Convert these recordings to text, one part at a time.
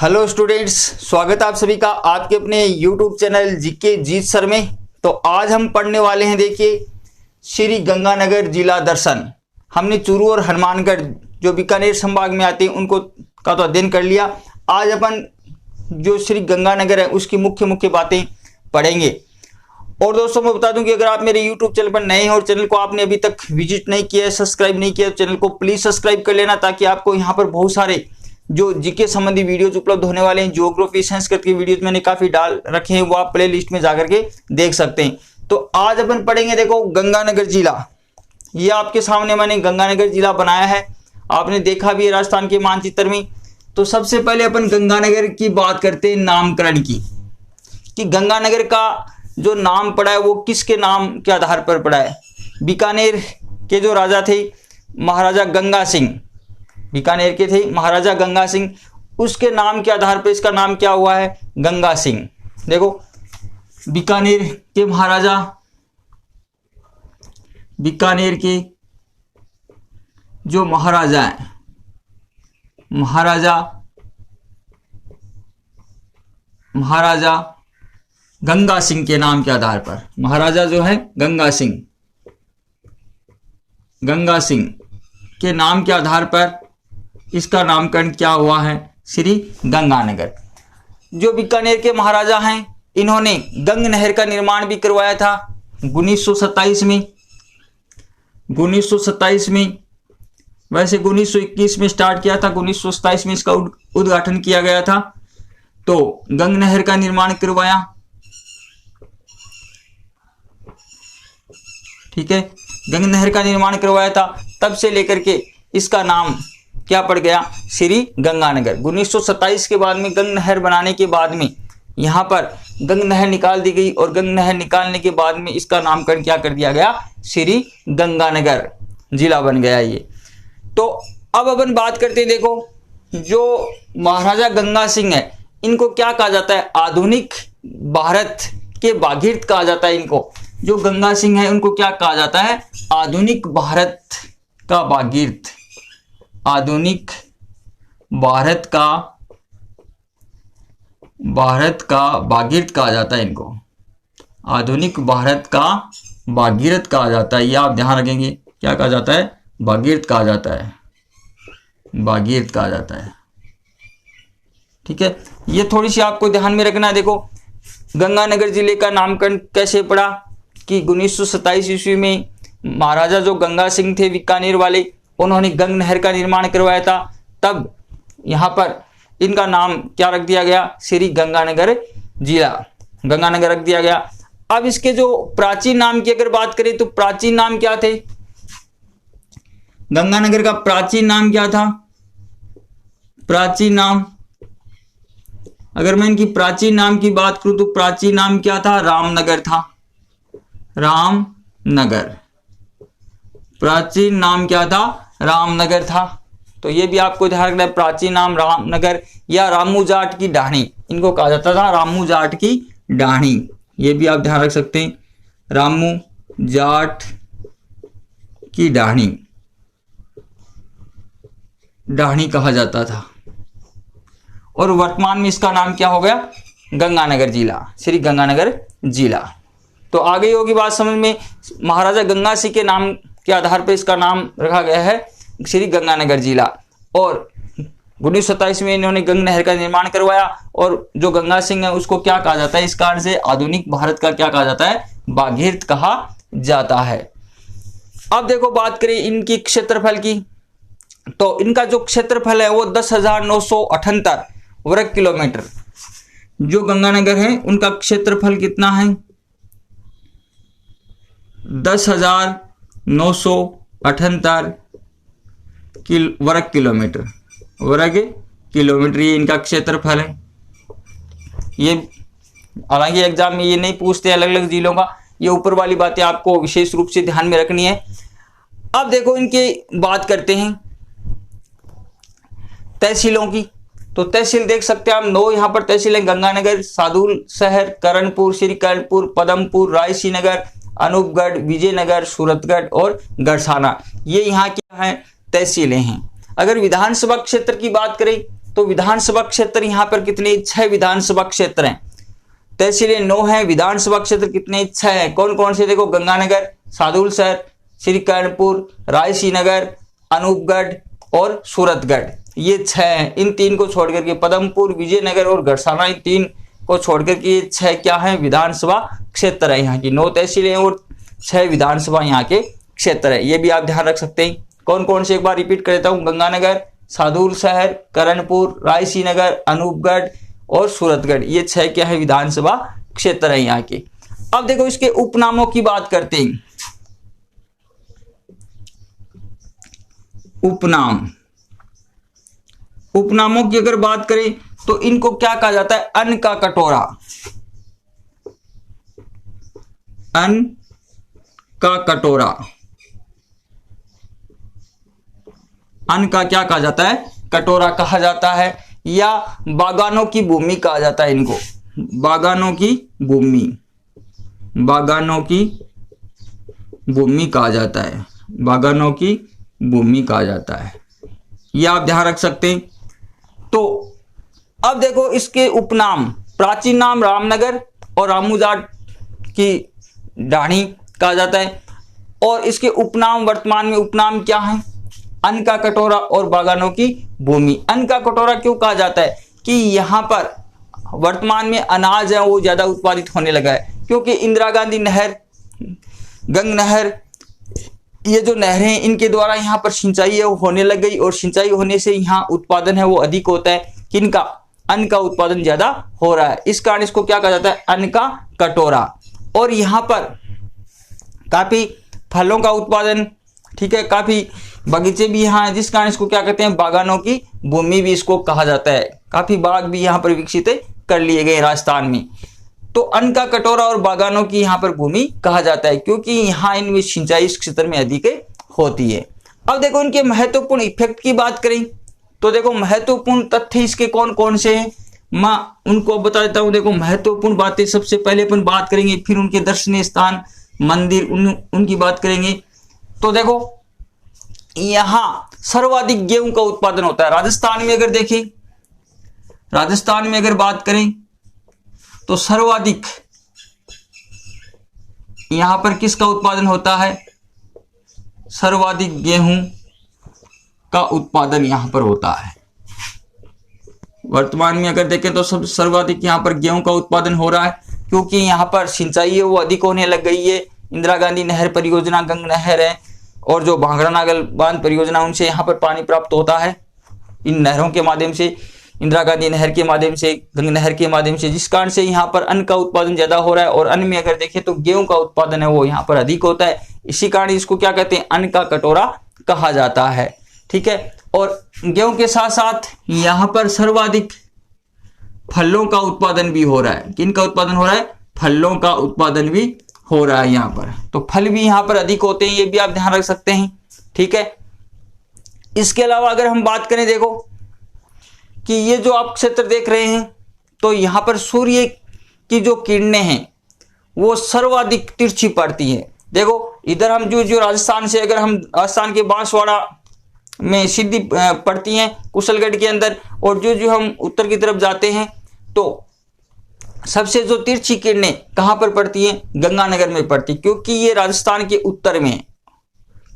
Hello students, स्वागत है आप सभी का आपके अपने यूट्यूब चैनल जीके जीत सर में। तो आज हम पढ़ने वाले हैं, देखिए, श्री गंगानगर जिला दर्शन। हमने चूरू और हनुमानगढ़ जो बीकानेर संभाग में आते हैं उनको का तो अध्ययन कर लिया। आज अपन जो श्री गंगानगर है उसकी मुख्य बातें पढ़ेंगे। और दोस्तों मैं बता दूं कि अगर आप मेरे YouTube चैनल पर नए हैं और चैनल को आपने अभी तक विजिट नहीं किया है, सब्सक्राइब नहीं किया, तो चैनल को प्लीज सब्सक्राइब कर लेना, ताकि आपको यहाँ पर बहुत सारे जो जीके संबंधी वीडियोज उपलब्ध होने वाले हैं। ज्योग्राफी संस्कृत के वीडियोज मैंने काफी डाल रखे हैं, वो आप प्ले लिस्ट में जाकर के देख सकते हैं। तो आज अपन पढ़ेंगे, देखो, गंगानगर जिला। ये आपके सामने मैंने गंगानगर जिला बनाया है, आपने देखा भी है राजस्थान के मानचित्र में। तो सबसे पहले अपन गंगानगर की बात करते हैं नामकरण की, कि गंगानगर का जो नाम पड़ा है वो किसके नाम के आधार पर पड़ा है। बीकानेर के जो राजा थे महाराजा गंगा सिंह, बीकानेर के थे महाराजा गंगा सिंह, उसके नाम के आधार पर इसका नाम क्या हुआ है, गंगा सिंह। देखो, बीकानेर के महाराजा, बीकानेर के जो महाराजा हैं, महाराजा गंगा सिंह के नाम के आधार पर, महाराजा जो है गंगा सिंह के नाम के आधार पर इसका नामकरण क्या हुआ है, श्री गंगानगर। जो बीकानेर के महाराजा हैं इन्होंने गंग नहर का निर्माण भी करवाया था 1927 में। 1927 में, वैसे 1921 में स्टार्ट किया था, 1927 में इसका उद्घाटन किया गया था। तो गंग नहर का निर्माण करवाया, ठीक है, गंग नहर का निर्माण करवाया था। तब से लेकर के इसका नाम क्या पड़ गया, श्री गंगानगर। 1927 के बाद में गंग नहर बनाने के बाद में यहाँ पर गंग नहर निकाल दी गई, और गंग नहर निकालने के बाद में इसका नामकरण क्या कर दिया गया, श्री गंगानगर जिला बन गया ये। तो अब अपन बात करते हैं, देखो, जो महाराजा गंगा सिंह है इनको क्या कहा जाता है, आधुनिक भारत के भागीरथ कहा जाता है इनको। जो गंगा सिंह है उनको क्या कहा जाता है, आधुनिक भारत का भागीरथ, आधुनिक भारत का भागीरथ कहा जाता है इनको, आधुनिक भारत का भागीरथ कहा जाता है। ये आप ध्यान रखेंगे, क्या कहा जाता है, भागीरथ कहा जाता है, भागीरथ कहा जाता है, ठीक है। ये थोड़ी सी आपको ध्यान में रखना है। देखो, गंगानगर जिले का नामकरण कैसे पड़ा, कि 1927 ईस्वी में महाराजा जो गंगा सिंह थे बीकानेर वाले, उन्होंने गंग नहर का निर्माण करवाया था। तब यहाँ पर इनका नाम क्या रख दिया गया, श्री गंगानगर जिला, गंगानगर रख दिया गया। अब इसके जो प्राचीन नाम की अगर बात करें तो प्राचीन नाम क्या थे, गंगानगर का प्राचीन नाम क्या था, प्राचीन नाम, अगर मैं इनकी प्राचीन नाम की बात करूं तो प्राचीन नाम क्या था, रामनगर था, रामनगर। प्राचीन नाम क्या था, रामनगर था। तो ये भी आपको ध्यान रखना है, प्राचीन नाम रामनगर या रामू जाट की डाहनी, इनको कहा जाता था रामू जाट की डाहनी। ये भी आप ध्यान रख सकते हैं, रामू जाट की डाहनी, डाहनी कहा जाता था। और वर्तमान में इसका नाम क्या हो गया, गंगानगर जिला, श्री गंगानगर जिला। तो आगे होगी बात समझ में। महाराजा गंगा सिंह के नाम के आधार पर इसका नाम रखा गया है श्री गंगानगर जिला। और 1927 में इन्होंने गंग नहर का निर्माण करवाया, और जो गंगा सिंह है उसको क्या कहा जाता है, इस कारण से आधुनिक भारत का क्या कहा जाता है, भागीरथ कहा जाता है। अब देखो, बात करें इनकी क्षेत्रफल की, तो इनका जो क्षेत्रफल है वो 10,978 वर्ग किलोमीटर। जो गंगानगर है उनका क्षेत्रफल कितना है, 10,978 वर्ग किलोमीटर, ये इनका क्षेत्रफल है। ये हालांकि एग्जाम में ये नहीं पूछते अलग अलग जिलों का, ये ऊपर वाली बातें आपको विशेष रूप से ध्यान में रखनी है। अब देखो, इनकी बात करते हैं तहसीलों की। तो तहसील देख सकते हैं आप, 9 यहाँ पर तहसील है, गंगानगर, सादुल शहर, करणपुर, श्री करणपुर, पदमपुर, रायसी नगर, अनूपगढ़, विजयनगर, सूरतगढ़ और गढ़साना, ये यहाँ की है तहसीलें हैं। अगर विधानसभा क्षेत्र की बात करें तो विधानसभा क्षेत्र यहाँ पर कितने, 6 विधानसभा क्षेत्र हैं। तहसीलें 9 हैं, विधानसभा क्षेत्र कितने, 6 हैं। कौन कौन से, देखो गंगानगर, सादुलसर, श्री कर्णपुर, रायसीनगर, अनूपगढ़ और सूरतगढ़, ये 6 हैं। इन 3 को छोड़ करके पदमपुर, विजयनगर और गढ़साना, इन 3 को छोड़ करके ये 6 क्या है, विधानसभा क्षेत्र है। यहाँ की 9 तहसीलें और 6 विधानसभा यहाँ के क्षेत्र है। ये भी आप ध्यान रख सकते हैं। कौन कौन से, एक बार रिपीट कर देता हूँ, गंगानगर, सादुलशहर, करणपुर, रायसीनगर, अनूपगढ़ और सूरतगढ़, ये 6 क्या है, विधानसभा क्षेत्र है यहाँ के। अब देखो इसके उपनामों की बात करते हैं। उपनाम, उपनामों की अगर बात करें तो इनको क्या कहा जाता है, अन्न का कटोरा। अन्न का कटोरा, अन्न का क्या कहा जाता है, कटोरा कहा जाता है, या बागानों की भूमि कहा जाता है इनको। बागानों की भूमि, बागानों की भूमि कहा जाता है, बागानों की भूमि कहा जाता है। यह आप ध्यान रख सकते हैं। तो अब देखो इसके उपनाम, प्राचीन नाम रामनगर और रामूजाट की ढाणी कहा जाता है, और इसके उपनाम वर्तमान में उपनाम क्या है, अन्न का कटोरा और बागानों की भूमि। अन्न का कटोरा क्यों कहा जाता है कि यहाँ पर वर्तमान में अनाज है वो ज्यादा उत्पादित होने लगा है, क्योंकि इंदिरा गांधी नहर, गंग नहर, ये जो नहरें हैं इनके द्वारा यहाँ पर सिंचाई है वो होने लग गई, और सिंचाई होने से यहाँ उत्पादन है वो अधिक होता है। किनका, अन्न का उत्पादन ज्यादा हो रहा है, इस कारण इसको क्या कहा जाता है, अन्न का कटोरा। और यहाँ पर काफी फलों का उत्पादन, ठीक है, काफी बगीचे भी यहाँ है, जिस कारण इसको क्या कहते हैं, बागानों की भूमि भी इसको कहा जाता है। काफी बाग भी यहाँ पर विकसित कर लिए गए राजस्थान में। तो अन्न का कटोरा और बागानों की यहाँ पर भूमि कहा जाता है, क्योंकि यहाँ इनमें सिंचाई इस क्षेत्र में अधिक होती है। अब देखो इनके महत्वपूर्ण इफेक्ट की बात करें तो देखो महत्वपूर्ण तथ्य इसके कौन कौन से हैं, मैं उनको बता देता हूँ। देखो महत्वपूर्ण बातें सबसे पहले अपन बात करेंगे, फिर उनके दर्शनीय स्थान, मंदिर, उनकी बात करेंगे। तो देखो यहाँ सर्वाधिक गेहूं का उत्पादन होता है राजस्थान में। अगर देखें, राजस्थान में अगर बात करें तो सर्वाधिक यहां पर किसका उत्पादन होता है, सर्वाधिक गेहूं का उत्पादन यहां पर होता है। वर्तमान में अगर देखें तो सब सर्वाधिक यहां पर गेहूं का उत्पादन हो रहा है, क्योंकि यहां पर सिंचाई है वो अधिक होने लग गई है। इंदिरा गांधी नहर परियोजना, गंग नहर है, और जो भांगड़ा नागल बांध परियोजना, उनसे यहाँ पर पानी प्राप्त होता है। इन नहरों के माध्यम से, इंदिरा गांधी नहर के माध्यम से, गंग नहर के माध्यम से, जिस कारण से यहाँ पर अन्न का उत्पादन ज्यादा हो रहा है। और अन्न में अगर देखें तो गेहूं का उत्पादन है वो यहाँ पर अधिक होता है। इसी कारण इसको क्या कहते हैं, अन्न का कटोरा कहा जाता है, ठीक है। और गेहूं के साथ साथ यहाँ पर सर्वाधिक फलों का उत्पादन भी हो रहा है। किन का उत्पादन हो रहा है, फलों का उत्पादन भी हो रहा है यहाँ पर। तो फल भी यहाँ पर अधिक होते हैं, ये भी आप ध्यान रख सकते हैं, ठीक है। इसके अलावा अगर हम बात करें, देखो कि ये जो आप क्षेत्र देख रहे हैं, तो यहाँ पर सूर्य की जो किरणें हैं वो सर्वाधिक तिरछी पड़ती है। देखो इधर हम जो राजस्थान से, अगर हम राजस्थान के बांसवाड़ा में सीधी पड़ती हैं कुशलगढ़ के अंदर, और जो हम उत्तर की तरफ जाते हैं तो सबसे जो तिरछी किरणें कहां पर पड़ती हैं, गंगानगर में पड़ती, क्योंकि ये राजस्थान के उत्तर में है।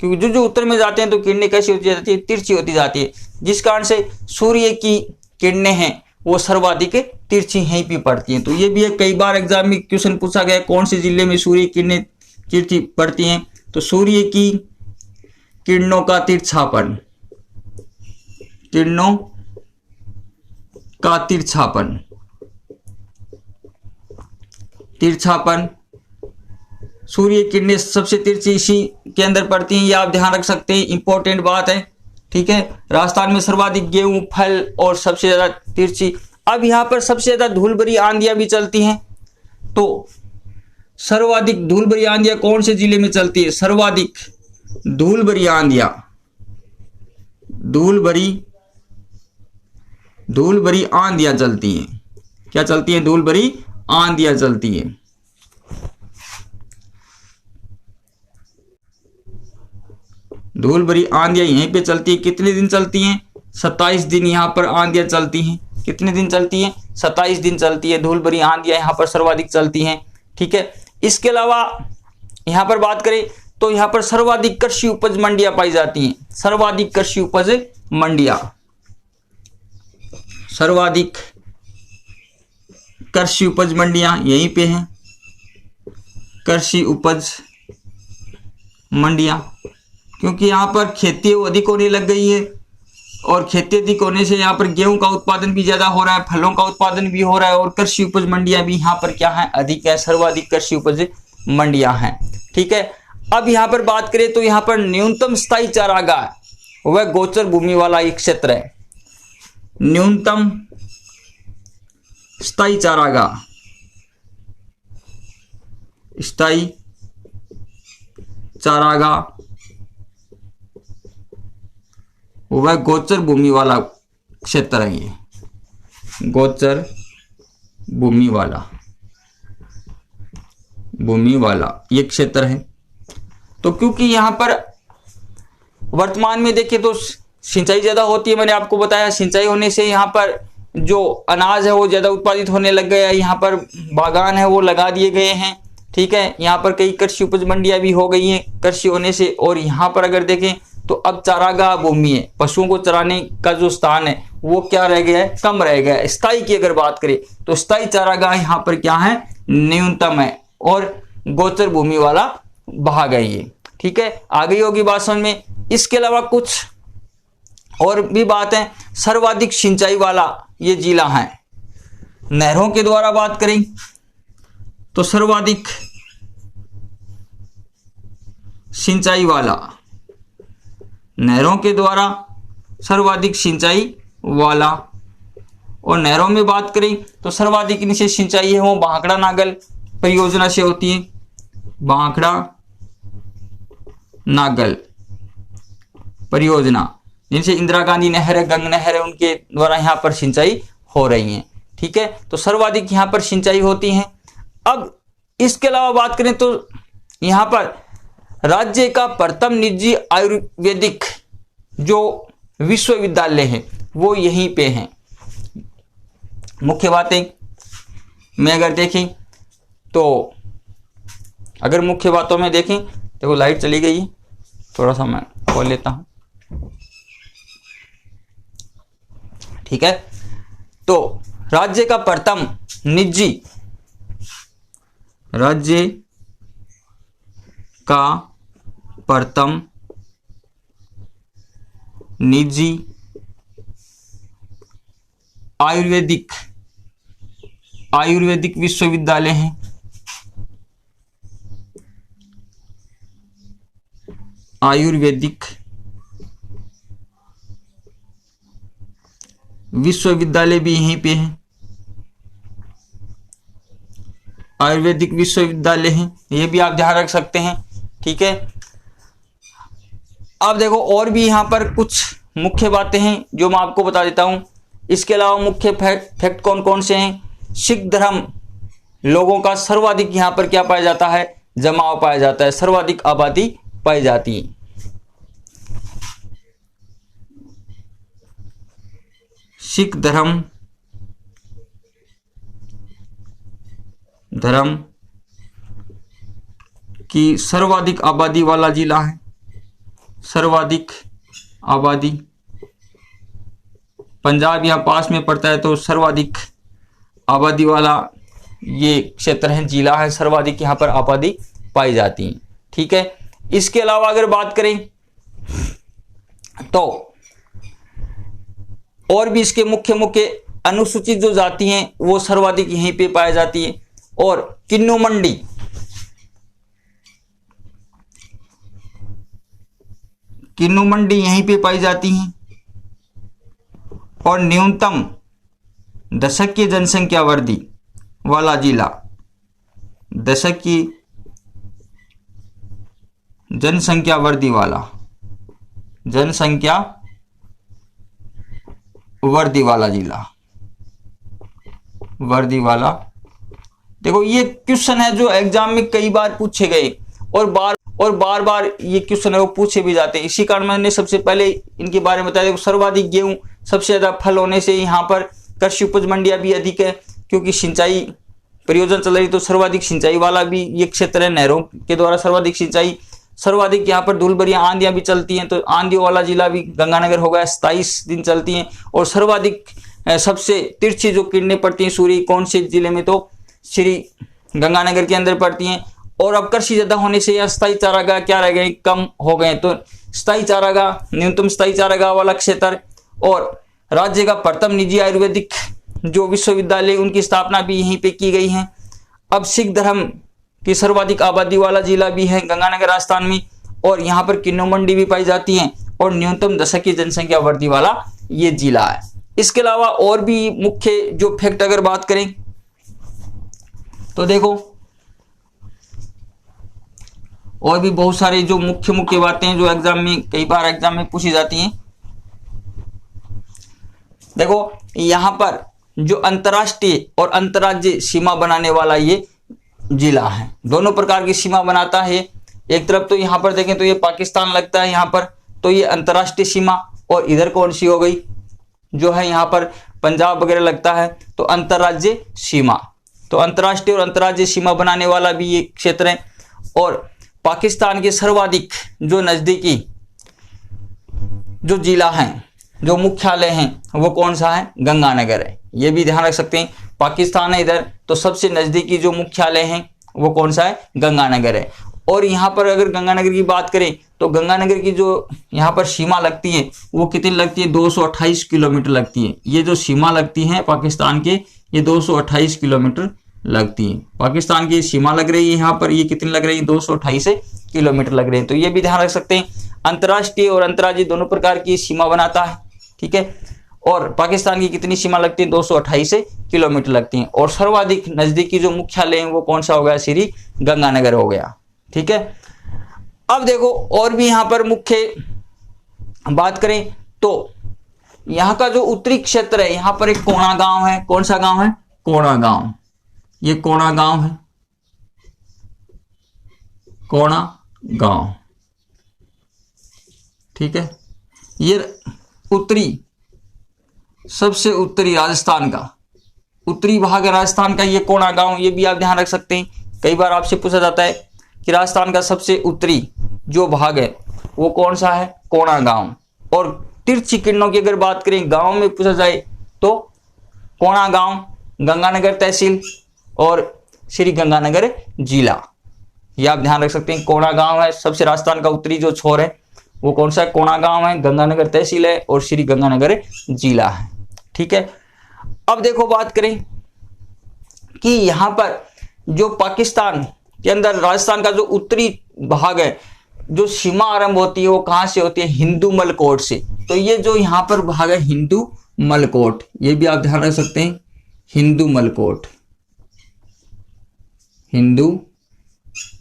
क्योंकि जो उत्तर में जाते हैं तो किरणें कैसी होती जाती है, तिरछी होती जाती है, जिस कारण से सूर्य की किरणें हैं वो सर्वाधिक तिरछी यहीं पे पड़ती हैं। तो ये भी कई बार एग्जाम में क्वेश्चन पूछा गया, कौन से जिले में सूर्य किरणें तिरछी पड़ती हैं, तो सूर्य की किरणों का तिरछापन, किरणों का तिरछापन, तिरछापन, सूर्य किरणें सबसे तिरछी इसी के अंदर पड़ती हैं। ये आप ध्यान रख सकते हैं, इंपॉर्टेंट बात है, ठीक है। राजस्थान में सर्वाधिक गेहूं, फल और सबसे ज्यादा तिरछी। अब यहाँ पर सबसे ज्यादा धूल भरी आंधियां भी चलती हैं, तो सर्वाधिक धूल भरी आंधियां कौन से जिले में चलती है, सर्वाधिक धूल भरी आंधियां, धूल भरी आंधियां चलती हैं। क्या चलती हैं, धूल भरी आंधियां चलती हैं। धूल भरी आंधियां यहीं पे चलती है, कितने दिन चलती हैं, 27 दिन यहाँ पर आंधियां चलती हैं। कितने दिन चलती हैं? 27 दिन चलती है। धूल भरी आंधियां यहाँ पर सर्वाधिक चलती हैं। ठीक है। इसके अलावा यहाँ पर बात करें तो यहाँ पर सर्वाधिक कृषि उपज मंडियां पाई जाती हैं। सर्वाधिक कृषि उपज मंडियां, सर्वाधिक कृषि उपज मंडियां यहीं पे हैं। कृषि उपज मंडियां, क्योंकि यहाँ पर खेती अधिक होने लग गई है और खेती अधिक होने से यहाँ पर गेहूं का उत्पादन भी ज्यादा हो रहा है, फलों का उत्पादन भी हो रहा है और कृषि उपज मंडियां भी यहाँ पर क्या है? अधिक है। सर्वाधिक कृषि उपज मंडियां हैं। ठीक है। अब यहाँ पर बात करें तो यहाँ पर न्यूनतम स्थायी चारागाह वह गोचर भूमि वाला एक क्षेत्र है। न्यूनतम स्थायी चारागाह, स्थायी चारागाह वह गोचर भूमि वाला क्षेत्र है। ये गोचर भूमि वाला ये क्षेत्र है। तो क्योंकि यहां पर वर्तमान में देखें तो सिंचाई ज्यादा होती है, मैंने आपको बताया सिंचाई होने से यहाँ पर जो अनाज है वो ज्यादा उत्पादित होने लग गया है। यहाँ पर बागान है वो लगा दिए गए हैं। ठीक है। यहाँ पर कई कृषि उपज मंडियां भी हो गई हैं कृषि होने से। और यहाँ पर अगर देखें तो अब चारागाह भूमि है, पशुओं को चराने का जो स्थान है वो क्या रह गया है? कम रह गया है। स्थायी की अगर बात करें तो स्थायी चारागाह यहाँ पर क्या है? न्यूनतम है और गोचर भूमि वाला भाग है ये। ठीक है। आ गई होगी बात समझ में। इसके अलावा कुछ और भी बात है। सर्वाधिक सिंचाई वाला ये जिला है। नहरों के द्वारा बात करें तो सर्वाधिक सिंचाई वाला, नहरों के द्वारा सर्वाधिक सिंचाई वाला। और नहरों में बात करें तो सर्वाधिक इनसे सिंचाई है वो भाखड़ा नागल परियोजना से होती है। भाखड़ा नागल परियोजना, जिनसे इंदिरा गांधी नहर है, गंग नहर है, उनके द्वारा यहाँ पर सिंचाई हो रही है। ठीक है। तो सर्वाधिक यहाँ पर सिंचाई होती है। अब इसके अलावा बात करें तो यहाँ पर राज्य का प्रथम निजी आयुर्वेदिक जो विश्वविद्यालय है वो यहीं पे है। मुख्य बातें में अगर देखें तो अगर मुख्य बातों में देखें, देखो लाइट चली गई है, थोड़ा सा मैं खोल लेता हूं। ठीक है। तो राज्य का प्रथम निजी, राज्य का प्रथम निजी आयुर्वेदिक विश्वविद्यालय है। आयुर्वेदिक विश्वविद्यालय भी यहीं पे है। आयुर्वेदिक विश्वविद्यालय है, ये भी आप ध्यान रख सकते हैं। ठीक है। अब देखो और भी यहाँ पर कुछ मुख्य बातें हैं जो मैं आपको बता देता हूं। इसके अलावा मुख्य फैक्ट कौन कौन से हैं? सिख धर्म लोगों का सर्वाधिक यहाँ पर क्या पाया जाता है? जमाव पाया जाता है, सर्वाधिक आबादी पाई जाती है। सिख धर्म की सर्वाधिक आबादी वाला जिला है। सर्वाधिक आबादी, पंजाब यहाँ पास में पड़ता है तो सर्वाधिक आबादी वाला ये क्षेत्र है, जिला है, सर्वाधिक यहाँ पर आबादी पाई जाती है। ठीक है। इसके अलावा अगर बात करें तो और भी इसके मुख्य अनुसूचित जो जाति हैं वो सर्वाधिक यहीं पे पाई जाती है। और किन्नू मंडी यहीं पे पाई जाती हैं। और न्यूनतम दशकीय जनसंख्या वृद्धि वाला जिला, दशकीय जनसंख्या वृद्धि वाला जिला, वर्दी वाला। देखो ये क्वेश्चन है जो एग्जाम में कई बार पूछे गए और बार बार ये क्वेश्चन है वो पूछे भी जाते हैं। इसी कारण मैंने सबसे पहले इनके बारे में बताया। सर्वाधिक गेहूं, सबसे ज्यादा फल होने से यहाँ पर कृषि उपज मंडियां भी अधिक है, क्योंकि सिंचाई परियोजना चल रही तो सर्वाधिक सिंचाई वाला भी ये क्षेत्र है। नहरों के द्वारा सर्वाधिक सिंचाई, सर्वाधिक यहाँ पर धूलभरियां आंधियां भी चलती हैं, तो आंधियों वाला जिला भी गंगानगर हो गया, 27 दिन चलती हैं। और सर्वाधिक सबसे तिरछी जो किरणें पड़ती हैं सूर्य, कौन से जिले में, तो श्री गंगानगर के अंदर पड़ती हैं। और अब कृषि ज्यादा होने से यहाँ स्थायी चारागाह क्या रह गए, कम हो गए। तो स्थायी चारागाह, न्यूनतम स्थायी चारागाह वाला क्षेत्र, और राज्य का प्रथम निजी आयुर्वेदिक जो विश्वविद्यालय, उनकी स्थापना भी यहीं पे की गई है। अब सिख धर्म की सर्वाधिक आबादी वाला जिला भी है गंगानगर राजस्थान में, और यहाँ पर किन्नौ मंडी भी पाई जाती है, और न्यूनतम दशक की जनसंख्या वृद्धि वाला ये जिला है। इसके अलावा और भी मुख्य जो फैक्ट अगर बात करें तो देखो, और भी बहुत सारे जो मुख्य मुख्य बातें हैं जो एग्जाम में, कई बार एग्जाम में पूछी जाती हैं। देखो यहाँ पर जो अंतर्राष्ट्रीय और अंतर्राज्यीय सीमा बनाने वाला ये जिला है, दोनों प्रकार की सीमा बनाता है। एक तरफ तो यहाँ पर देखें तो ये पाकिस्तान लगता है यहाँ पर, तो ये अंतर्राष्ट्रीय सीमा, और इधर कौन सी हो गई जो है यहाँ पर पंजाब वगैरह लगता है, तो अंतर्राज्यीय सीमा। तो अंतर्राष्ट्रीय और अंतर्राज्यीय सीमा बनाने वाला भी ये क्षेत्र है। और पाकिस्तान के सर्वाधिक जो नजदीकी जो जिला हैं, जो मुख्यालय हैं, वो कौन सा है, गंगानगर है। ये भी ध्यान रख सकते हैं, पाकिस्तान है इधर, तो सबसे नजदीकी जो मुख्यालय है वो कौन सा है, गंगानगर है। और यहाँ पर अगर गंगानगर की बात करें तो गंगानगर की जो यहाँ पर सीमा लगती है वो कितनी लगती है, 228 किलोमीटर लगती है। ये जो सीमा लगती है पाकिस्तान के, ये 228 किलोमीटर लगती है। पाकिस्तान की सीमा लग रही है यहाँ पर, ये कितनी लग रही है, 228 किलोमीटर लग रहे हैं। तो ये भी ध्यान रख सकते हैं, अंतर्राष्ट्रीय और अंतर्राज्यीय दोनों प्रकार की सीमा बनाता है, ठीक है। और पाकिस्तान की कितनी सीमा लगती है, 228 किलोमीटर लगती है। और सर्वाधिक नजदीकी जो मुख्यालय है वो कौन सा हो गया, श्री गंगानगर हो गया, ठीक है। अब देखो और भी यहाँ पर मुख्य बात करें तो यहाँ का जो उत्तरी क्षेत्र है, यहाँ पर एक कोणा गांव है। कौन सा गांव है, कोणा गांव। ये कोणा गांव है, कोणा गांव, ठीक है। ये उत्तरी, सबसे उत्तरी राजस्थान का उत्तरी भाग है राजस्थान का, ये कोणा गांव। ये भी आप ध्यान रख सकते हैं, कई बार आपसे पूछा जाता है कि राजस्थान का सबसे उत्तरी जो भाग है वो कौन सा है, कोणा गांव। और तिरछी किरणों की अगर बात करें गांव में पूछा जाए तो कोणा गांव, गंगानगर तहसील और श्री गंगानगर जिला। ये आप ध्यान रख सकते हैं, कोणा गांव है सबसे राजस्थान का उत्तरी जो छोर है वो कौन सा है, कोणा गांव है, गंगानगर तहसील है और श्री गंगानगर जिला है, ठीक है। अब देखो बात करें कि यहां पर जो पाकिस्तान के अंदर राजस्थान का जो उत्तरी भाग है, जो सीमा आरंभ होती है वो कहां से होती है, हिंदू मलकोट से। तो ये जो यहां पर भाग है हिंदू मलकोट, ये भी आप ध्यान रख सकते हैं, हिंदू मलकोट, हिंदू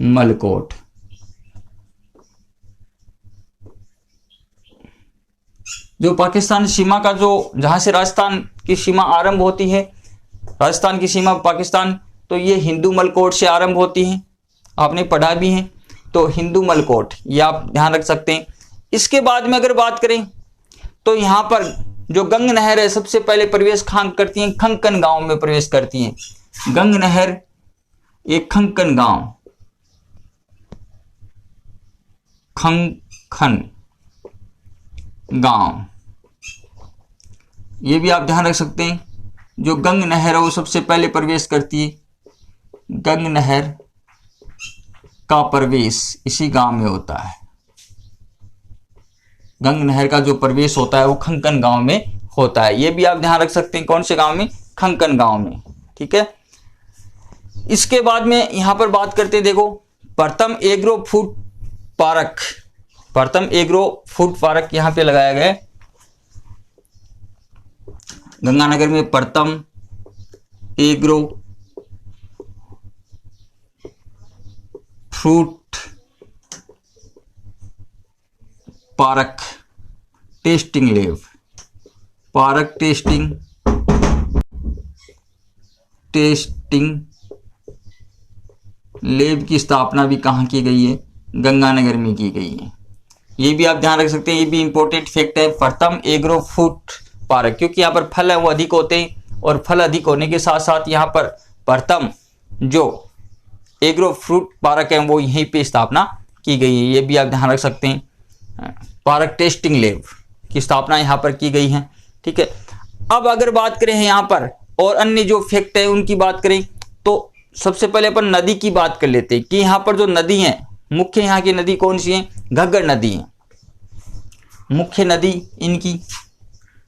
मलकोट। जो पाकिस्तान सीमा का जो जहां से राजस्थान की सीमा आरंभ होती है, राजस्थान की सीमा पाकिस्तान, तो ये हिंदू मलकोट से आरंभ होती है, आपने पढ़ा भी है। तो हिंदू मलकोट ये आप ध्यान रख सकते हैं। इसके बाद में अगर बात करें तो यहां पर जो गंग नहर है सबसे पहले प्रवेश करती है खंकन गांव में प्रवेश करती है। गंग नहर एक खंकन गांव, खंकन गांव, ये भी आप ध्यान रख सकते हैं। जो गंग नहर है वो सबसे पहले प्रवेश करती है, गंग नहर का प्रवेश इसी गांव में होता है। गंग नहर का जो प्रवेश होता है वो खंकन गांव में होता है। ये भी आप ध्यान रख सकते हैं, कौन से गांव में, खंकन गांव में, ठीक है। इसके बाद में यहां पर बात करते हैं, देखो प्रथम एग्रो फूड पार्क, प्रथम एग्रो फूड पार्क यहां पे लगाया गया है गंगानगर में। प्रथम agro fruit park testing lab, park testing lab की स्थापना भी कहाँ की गई है, गंगानगर में की गई है। ये भी आप ध्यान रख सकते हैं, ये भी इंपॉर्टेंट फैक्ट है। प्रथम एग्रो फ्रूट पार्क, क्योंकि यहाँ पर फल है वो अधिक होते हैं और फल अधिक होने के साथ साथ यहाँ पर प्रथम जो एग्रो फ्रूट पार्क है वो यहीं पे स्थापना की गई है। ये भी आप ध्यान रख सकते हैं। पार्क टेस्टिंग लैब की स्थापना यहाँ पर की गई है। ठीक है, अब अगर बात करें यहाँ पर और अन्य जो फैक्ट है उनकी बात करें तो सबसे पहले अपन नदी की बात कर लेते हैं कि यहाँ पर जो नदी है, मुख्य यहाँ की नदी कौन सी है? घग्गर नदी है। मुख्य नदी इनकी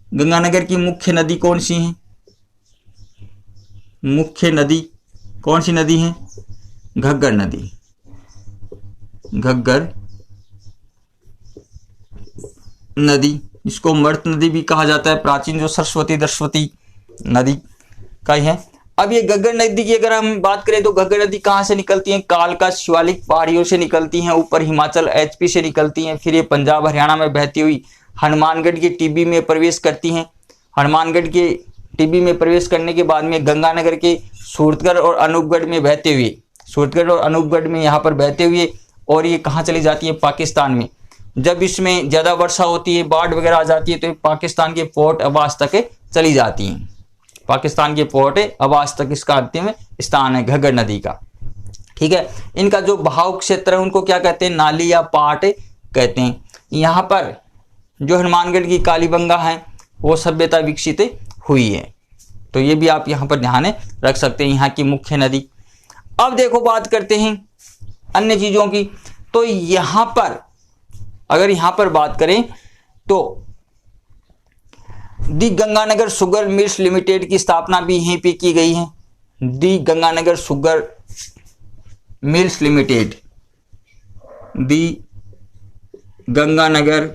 गंगानगर की मुख्य नदी कौन सी है? मुख्य नदी कौन सी नदी है? घग्गर नदी। घग्गर नदी, इसको मृत नदी भी कहा जाता है। प्राचीन जो सरस्वती नदी का ही है। अब ये घग्गर नदी की अगर हम बात करें तो घग्गर नदी कहाँ से निकलती है? कालका शिवालिक पहाड़ियों से निकलती हैं, ऊपर हिमाचल एचपी से निकलती हैं, फिर ये पंजाब हरियाणा में बहती हुई हनुमानगढ़ की टिब्बी में प्रवेश करती हैं। हनुमानगढ़ के टिब्बी में प्रवेश करने के बाद में गंगानगर के सूरतगढ़ और अनूपगढ़ में बहते हुए, सूरतगढ़ और अनूपगढ़ में यहाँ पर बहते हुए और ये कहाँ चली जाती है? पाकिस्तान में। जब इसमें ज़्यादा वर्षा होती है, बाढ़ वगैरह आ जाती है तो पाकिस्तान के पोर्ट अब्बास तक चली जाती हैं। पाकिस्तान के पोर्ट अब्बास तक इसका अंतिम स्थान है घग्गर नदी का। ठीक है, इनका जो बहाव क्षेत्र है उनको क्या कहते हैं? नाली या पाट कहते हैं। यहाँ पर जो हनुमानगढ़ की कालीबंगा है वो सभ्यता विकसित हुई है। तो ये भी आप यहाँ पर ध्यान रख सकते हैं, यहाँ की मुख्य नदी। अब देखो बात करते हैं अन्य चीज़ों की। तो यहाँ पर अगर यहाँ पर बात करें तो दी गंगानगर शुगर मिल्स लिमिटेड की स्थापना भी यहीं पे की गई है। दी गंगानगर शुगर मिल्स लिमिटेड, दी गंगानगर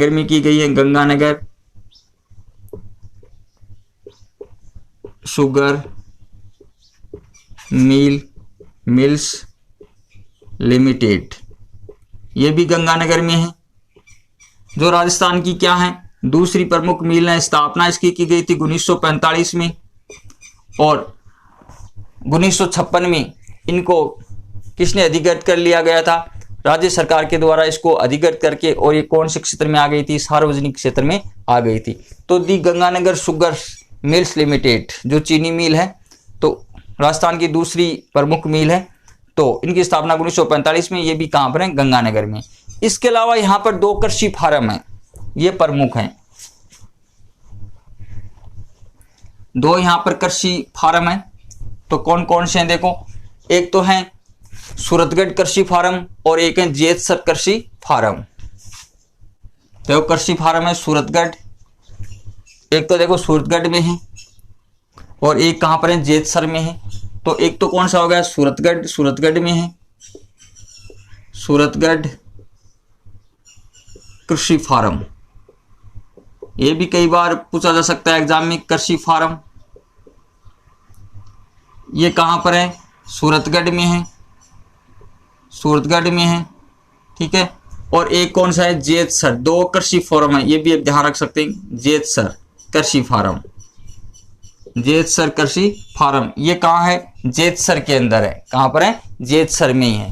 में की गई है। गंगानगर शुगर मिल्स लिमिटेड, ये भी गंगानगर में है, जो राजस्थान की क्या है? दूसरी प्रमुख मिल है। स्थापना इसकी की गई थी 1945 में और 1956 में इनको किसने अधिकृत कर लिया गया था? राज्य सरकार के द्वारा इसको अधिकृत करके, और ये कौन से क्षेत्र में आ गई थी? सार्वजनिक क्षेत्र में आ गई थी। तो दी गंगानगर शुगर मिल्स लिमिटेड जो चीनी मिल है, तो राजस्थान की दूसरी प्रमुख मिल है, तो इनकी स्थापना 1945 में। ये भी कहाँ पर है? गंगानगर में। इसके अलावा यहाँ पर 2 कृषि फार्म हैं, ये प्रमुख हैं। 2 यहाँ पर कृषि फार्म हैं, तो कौन कौन से हैं? देखो, एक तो है सूरतगढ़ कृषि फार्म और एक है जेतसर कृषि फार्म। देखो कृषि फार्म है सूरतगढ़, एक तो देखो सूरतगढ़ में है और एक कहाँ पर है? जेतसर में है। तो एक तो कौन सा हो गया? सूरतगढ़ में है, सूरतगढ़ कृषि फार्म। ये भी कई बार पूछा जा सकता है एग्जाम में, कृषि फार्म। ये कहां पर है? सूरतगढ़ में है, सूरतगढ़ में है। ठीक है, और एक कौन सा है? जेतसर। 2 कृषि फार्म है, ये भी आप ध्यान रख सकते हैं। जेतसर कृषि फार्म, जेतसर कृषि फार्म, ये कहाँ है? जेतसर के अंदर है। कहाँ पर है? जेतसर में ही है,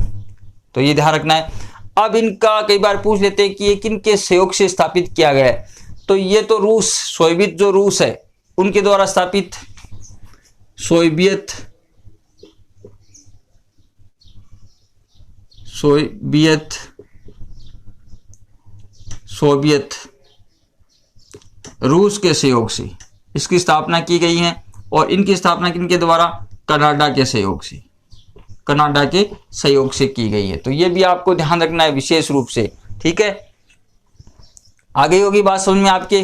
तो ये ध्यान रखना है। अब इनका कई बार पूछ लेते हैं कि ये किन के सहयोग से स्थापित किया गया है? तो ये तो रूस, सोवियत जो रूस है उनके द्वारा स्थापित, सोवियत रूस के सहयोग से इसकी स्थापना की गई है। और इनकी स्थापना किनके द्वारा? कनाडा के सहयोग से, कनाडा के सहयोग से की गई है। तो ये भी आपको ध्यान रखना है विशेष रूप से। ठीक है, आगे होगी बात समझ में आपके।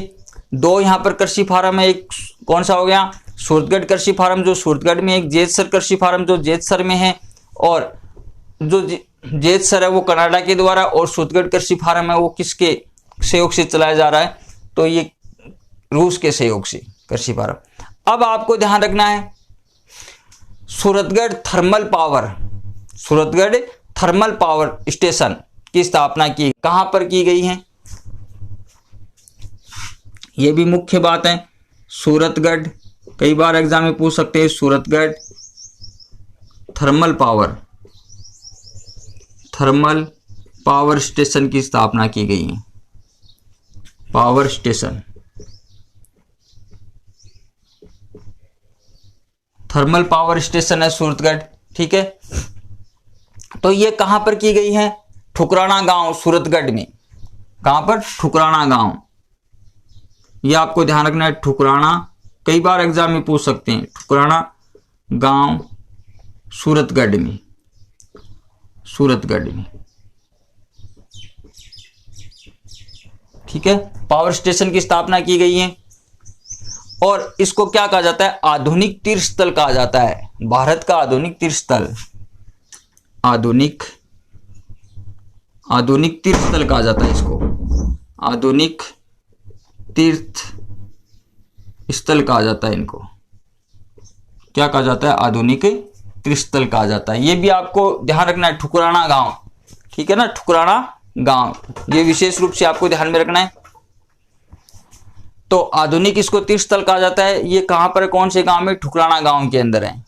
2 यहाँ पर कृषि फार्म है, एक कौन सा हो गया? सूरतगढ़ कृषि फार्म जो सूरतगढ़ में, एक जेतसर कृषि फार्म जो जेतसर में है, और जो जेतसर है वो कनाडा के द्वारा, और सूरतगढ़ कृषि फार्म है वो किसके सहयोग से चलाया जा रहा है? तो ये रूस के सहयोग से कृषि फार्म। अब आपको ध्यान रखना है सूरतगढ़ थर्मल पावर स्टेशन की स्थापना की कहां पर की गई है? यह भी मुख्य बात है। सूरतगढ़, कई बार एग्जाम में पूछ सकते हैं, Suratgarh thermal power thermal power station की स्थापना की गई है। Power station, thermal power station है सूरतगढ़। ठीक है, तो ये कहां पर की गई है? ठुकराना गांव, सूरतगढ़ में। कहां पर? ठुकराना गांव। ये आपको ध्यान रखना है, ठुकराना, कई बार एग्जाम में पूछ सकते हैं। ठुकराना गांव सूरतगढ़ में, सूरतगढ़ में। ठीक है, पावर स्टेशन की स्थापना की गई है और इसको क्या कहा जाता है? आधुनिक तीर्थ स्थल कहा जाता है, भारत का आधुनिक तीर्थ स्थल। आधुनिक तीर्थ स्थल कहा जाता है इसको, आधुनिक तीर्थ स्थल कहा जाता है इनको। क्या कहा जाता है? आधुनिक तीर्थ स्थल कहा जाता है। ये भी आपको ध्यान रखना है, ठुकराना गांव। ठीक है ना, ठुकराना गांव, ये विशेष रूप से आपको ध्यान में रखना है। तो आधुनिक इसको तीर्थ स्थल कहा जाता है। ये कहां पर, कौन से गांव में? ठुकराना गांव के अंदर है।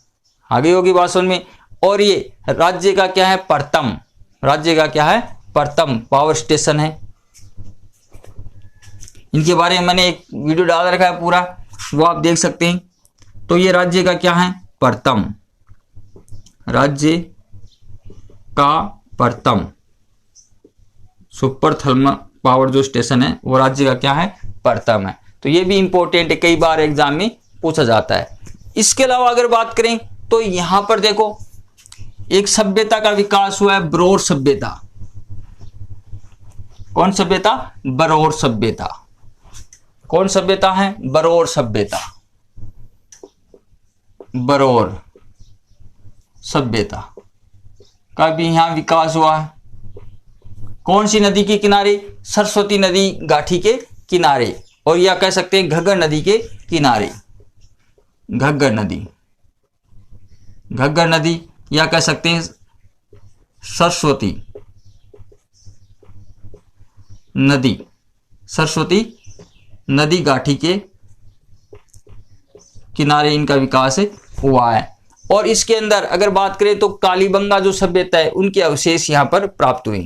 आगे होगी बात समझ में। और ये राज्य का क्या है? प्रथम, राज्य का क्या है? प्रथम पावर स्टेशन है। इनके बारे में मैंने एक वीडियो डाल रखा है पूरा, वो आप देख सकते हैं। तो ये राज्य का क्या है? प्रथम, राज्य का प्रथम सुपर थर्मल पावर जो स्टेशन है वो राज्य का क्या है? प्रथम है। तो ये भी इंपॉर्टेंट है, कई बार एग्जाम में पूछा जाता है। इसके अलावा अगर बात करें तो यहां पर देखो एक सभ्यता का विकास हुआ है, बरौर सभ्यता। कौन सभ्यता? बरौर सभ्यता। कौन सभ्यता है? बरौर सभ्यता, बरौर सभ्यता का भी यहां विकास हुआ है। कौन सी नदी के किनारे? सरस्वती नदी घाटी के किनारे, और या कह सकते हैं घग्गर नदी के किनारे। घग्गर नदी, घग्गर नदी, या कह सकते हैं सरस्वती नदी, सरस्वती नदी घाटी के किनारे इनका विकास हुआ है। और इसके अंदर अगर बात करें तो कालीबंगा जो सभ्यता है उनके अवशेष यहां पर प्राप्त हुए।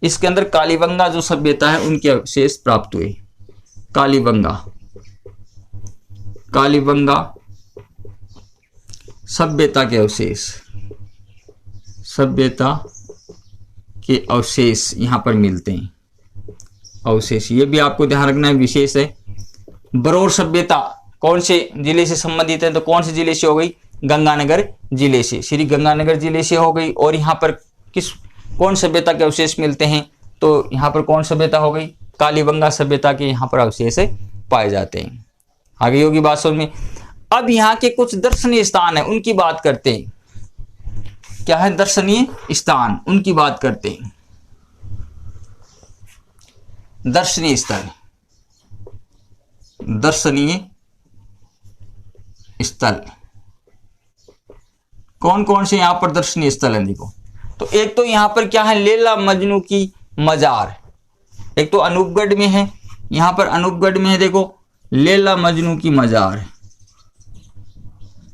इसके अंदर कालीबंगा जो सभ्यता है उनके अवशेष प्राप्त हुए। कालीबंगा, कालीबंगा सभ्यता के अवशेष, सभ्यता के अवशेष यहां पर मिलते हैं। अवशेष, ये भी आपको ध्यान रखना है, विशेष है। बरौर सभ्यता कौन से जिले से संबंधित है? तो कौन से जिले से हो गई? गंगानगर जिले से, श्री गंगानगर जिले से हो गई। और यहाँ पर कौन सभ्यता के अवशेष मिलते हैं? तो यहाँ पर कौन सभ्यता हो गई? कालीबंगा सभ्यता के यहाँ पर अवशेष पाए जाते हैं। आगे होगी बात समझ में। अब यहाँ के कुछ दर्शनीय स्थान है, उनकी बात करते हैं। क्या है? दर्शनीय स्थान, उनकी बात करते हैं। दर्शनीय स्थल, दर्शनीय स्थल कौन कौन से यहां पर दर्शनीय स्थल है? देखो, तो एक तो यहां पर क्या है? लैला मजनू की मजार। एक तो अनूपगढ़ में है, यहां पर अनूपगढ़ में है, देखो लैला मजनू की मजार,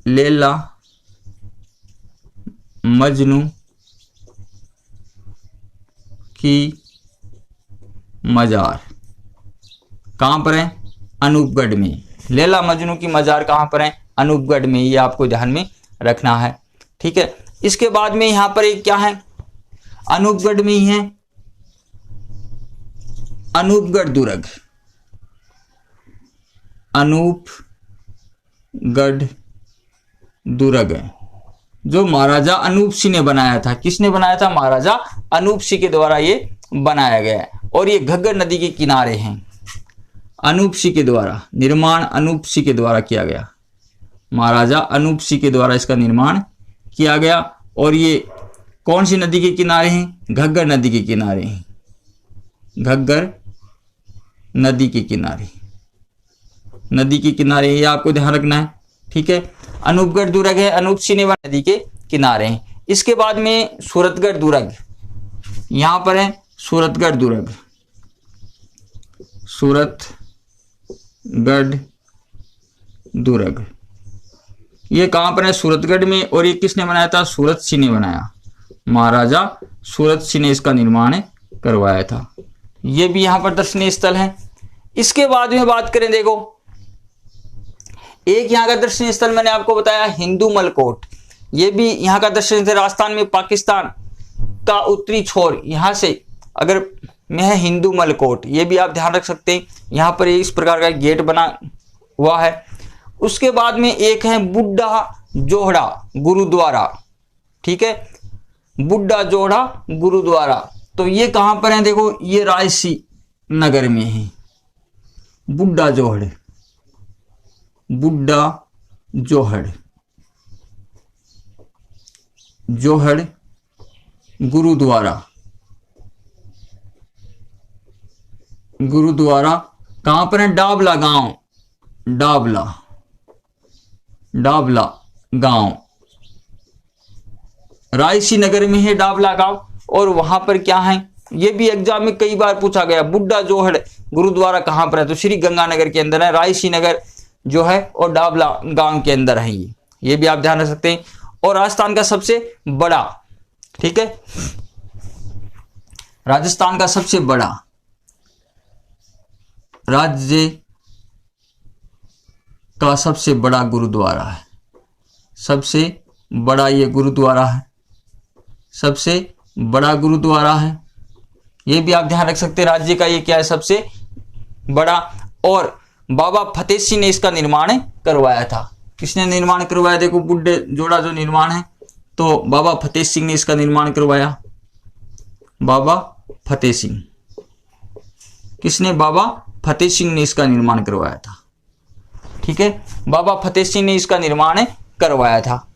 लैला मजनू की मजार कहां पर है? अनूपगढ़ में। लैला मजनू की मजार कहां पर है? अनूपगढ़ में। ये आपको ध्यान में रखना है। ठीक है, इसके बाद में यहां पर एक क्या है? अनूपगढ़ में ही है अनूपगढ़ दुर्ग, अनूपगढ़ दुर्ग जो महाराजा अनूप सिंह ने बनाया था। किसने बनाया था? महाराजा अनूप सिंह के द्वारा ये बनाया गया है। और ये घग्गर नदी के किनारे हैं। अनूप सिंह के द्वारा निर्माण, अनूप सिंह के द्वारा किया गया, महाराजा अनूप सिंह के द्वारा इसका निर्माण किया गया। और ये कौन सी नदी के किनारे हैं? घग्गर नदी के किनारे हैं, घग्गर नदी के किनारे, नदी के किनारे, ये आपको ध्यान रखना है। ठीक है, अनूपगढ़ दुर्ग है, अनूप सिंह ने नदी के किनारे हैं। इसके बाद में सूरतगढ़ दुर्ग यहां पर है, सूरतगढ़ दुर्ग, सूरतगढ़ दुर्ग ये कहां पर है? सूरतगढ़ में। और ये किसने बनाया था? सूरत सिंह ने बनाया, महाराजा सूरत सिंह ने इसका निर्माण करवाया था। ये भी यहाँ पर दर्शनीय स्थल है। इसके बाद में बात करें, देखो एक यहाँ का दर्शनीय स्थल मैंने आपको बताया हिंदूमल कोट। ये भी यहाँ का दर्शनीय स्थल राजस्थान में, पाकिस्तान का उत्तरी छोर यहाँ से अगर में है हिंदूमल कोट। ये भी आप ध्यान रख सकते हैं। यहाँ पर इस प्रकार का गेट बना हुआ है। उसके बाद में एक है बुड्ढा जोहड़ा गुरुद्वारा, ठीक है, बुड्ढा जोहड़ा गुरुद्वारा। तो ये कहां पर है, देखो ये रायसी नगर में है। बुड्ढा जोहड़, बुड्ढा जोहड़, जोहड़ गुरुद्वारा, गुरुद्वारा कहां पर है, डाबला गांव, डाबला, डाबला गांव, रायसी नगर में है डाबला गांव। और वहां पर क्या है, ये भी एग्जाम में कई बार पूछा गया, बुड्ढा जोहड़ गुरुद्वारा कहां पर है, तो श्री गंगानगर के अंदर है, रायसी नगर जो है और डाबला गांव के अंदर है। ये भी आप ध्यान रख सकते हैं। और राजस्थान का सबसे बड़ा, ठीक है, राजस्थान का सबसे बड़ा, राज्य का सबसे बड़ा गुरुद्वारा है, सबसे बड़ा ये गुरुद्वारा है, सबसे बड़ा गुरुद्वारा है। ये भी आप ध्यान रख सकते हैं, राज्य का ये क्या है, सबसे बड़ा। और बाबा फतेह सिंह ने इसका निर्माण करवाया था। किसने निर्माण करवाया, देखो बुड्ढे जोड़ा जो निर्माण है, तो बाबा फतेह सिंह ने इसका निर्माण करवाया। बाबा फतेह सिंह, किसने, बाबा फतेह सिंह ने इसका निर्माण करवाया था, ठीक है, बाबा फतेह सिंह ने इसका निर्माण करवाया था।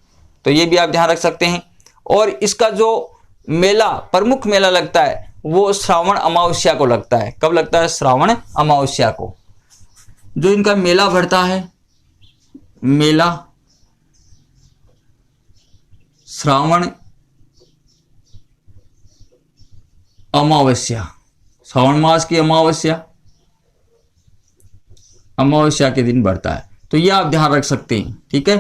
तो ये भी आप ध्यान रख सकते हैं। और इसका जो मेला, प्रमुख मेला लगता है वो श्रावण अमावस्या को लगता है। कब लगता है, श्रावण अमावस्या को। जो इनका मेला भरता है, मेला श्रावण अमावस्या, श्रावण मास की अमावस्या, अमावस्या के दिन बढ़ता है। तो ये आप ध्यान रख सकते हैं, ठीक है।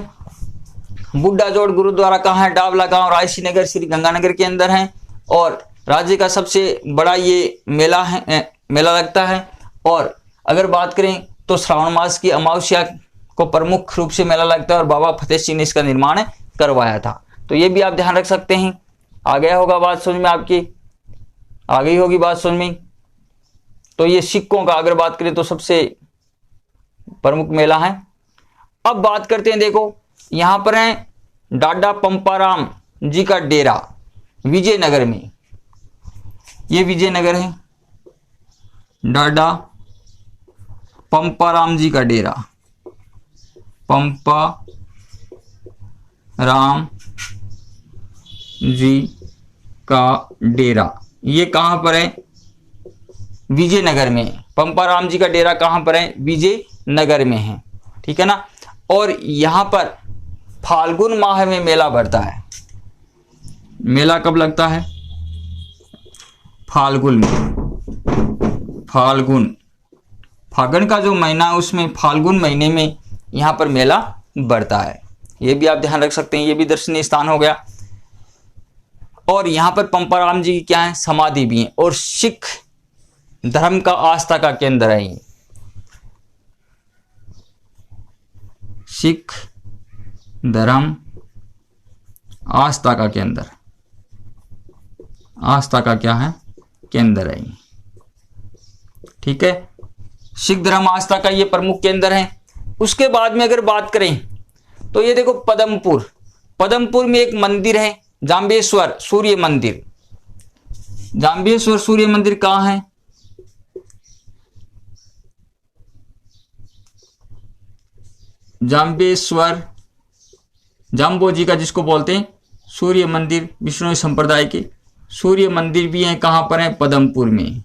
बुड्ढा जोड़ गुरुद्वारा कहाँ है, डाबला गांव, रायसी नगर, श्री गंगानगर के अंदर है। और राज्य का सबसे बड़ा ये मेला है, मेला लगता है। और अगर बात करें तो श्रावण मास की अमावस्या को प्रमुख रूप से मेला लगता है और बाबा फतेह सिंह ने इसका निर्माण करवाया था। तो ये भी आप ध्यान रख सकते हैं। आ गया होगा बात समझ में, आपकी आ गई होगी बात समझ में। तो ये सिक्कों का अगर बात करें तो सबसे प्रमुख मेला है। अब बात करते हैं, देखो यहां पर है डाडा पंपाराम जी का डेरा विजयनगर में। ये विजयनगर है, डाडा पंपाराम जी का डेरा, पंपा राम जी का डेरा। ये कहां पर है, विजयनगर में। पंपाराम जी का डेरा कहां पर है, विजयनगर में है, ठीक है ना। और यहां पर फाल्गुन माह में मेला बढ़ता है। मेला कब लगता है, फाल्गुन में, फाल्गुन, फागुन का जो महीना है उसमें फाल्गुन महीने में यहां पर मेला बढ़ता है। ये भी आप ध्यान रख सकते हैं। ये भी दर्शनीय स्थान हो गया। और यहां पर पंपाराम जी की क्या है, समाधि भी है। और सिख धर्म का आस्था का केंद्र है ये, सिख धर्म आस्था का केंद्र, आस्था का क्या है, केंद्र है, ठीक है। सिख धर्म आस्था का ये प्रमुख केंद्र है। उसके बाद में अगर बात करें तो ये देखो पदमपुर, पदमपुर में एक मंदिर है, जाम्बेश्वर सूर्य मंदिर। जाम्बेश्वर सूर्य मंदिर कहां है, जाम्बेश्वर, जाम्बो जी का जिसको बोलते हैं सूर्य मंदिर, विष्णु संप्रदाय के सूर्य मंदिर भी है। कहां पर है, पदमपुर में।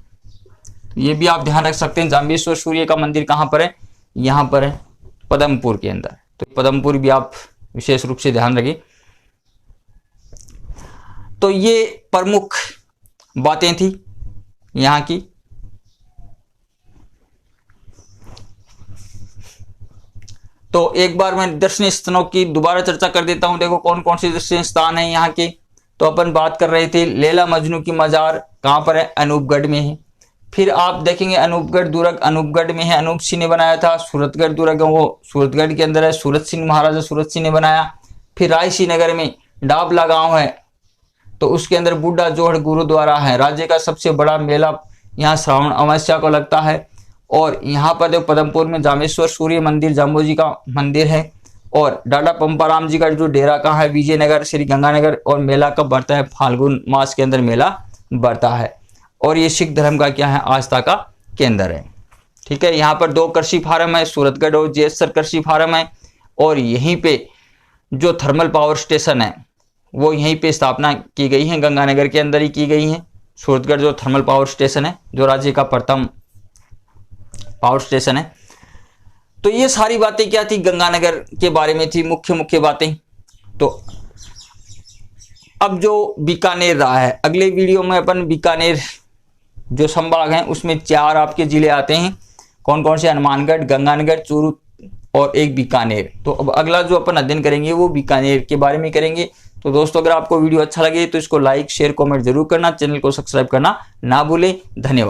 तो ये भी आप ध्यान रख सकते हैं, जाम्बेश्वर सूर्य का मंदिर कहां पर है, यहां पर है पदमपुर के अंदर। तो पदमपुर भी आप विशेष रूप से ध्यान रखिए। तो ये प्रमुख बातें थी यहां की। तो एक बार मैं दर्शनीय स्थानों की दोबारा चर्चा कर देता हूं। देखो कौन कौन से दर्शनीय स्थान है यहाँ के। तो अपन बात कर रहे थे लैला मजनू की मजार कहाँ पर है, अनूपगढ़ में है। फिर आप देखेंगे अनूपगढ़ दुर्ग अनूपगढ़ में है, अनूप सिंह ने बनाया था। सूरतगढ़ दुर्ग वो सूरतगढ़ के अंदर है, सूरत सिंह महाराजा सूरत सिंह ने बनाया। फिर रायसी नगर में डाबला गांव है, तो उसके अंदर बुढ़ा जोहड़ गुरुद्वारा है। राज्य का सबसे बड़ा मेला यहाँ श्रावण अमावस्या को लगता है। और यहाँ पर देखो पदमपुर में जामेश्वर सूर्य मंदिर जाम्बो जी का मंदिर है। और डाडा पंपाराम जी का जो डेरा कहाँ है, विजयनगर श्री गंगानगर। और मेला कब बढ़ता है, फाल्गुन मास के अंदर मेला बढ़ता है। और ये सिख धर्म का क्या है, आस्था का केंद्र है। ठीक है, यहाँ पर 2 कृषि फार्म है, सूरतगढ़ और जेसर कृषि फार्म है। और यहीं पे जो थर्मल पावर स्टेशन है वो यहीं पे स्थापना की गई है, गंगानगर के अंदर ही की गई है। सूरतगढ़ जो थर्मल पावर स्टेशन है, जो राज्य का प्रथम पावर स्टेशन है। तो ये सारी बातें क्या थी, गंगानगर के बारे में थी, मुख्य बातें। तो अब जो बीकानेर रहा है, अगले वीडियो में अपन बीकानेर जो संभाग हैं उसमें 4 आपके जिले आते हैं। कौन कौन से, हनुमानगढ़, गंगानगर, चूरू और एक बीकानेर। तो अब अगला जो अपन अध्ययन करेंगे वो बीकानेर के बारे में करेंगे। तो दोस्तों अगर आपको वीडियो अच्छा लगे तो इसको लाइक शेयर कमेंट जरूर करना, चैनल को सब्सक्राइब करना ना भूलें। धन्यवाद।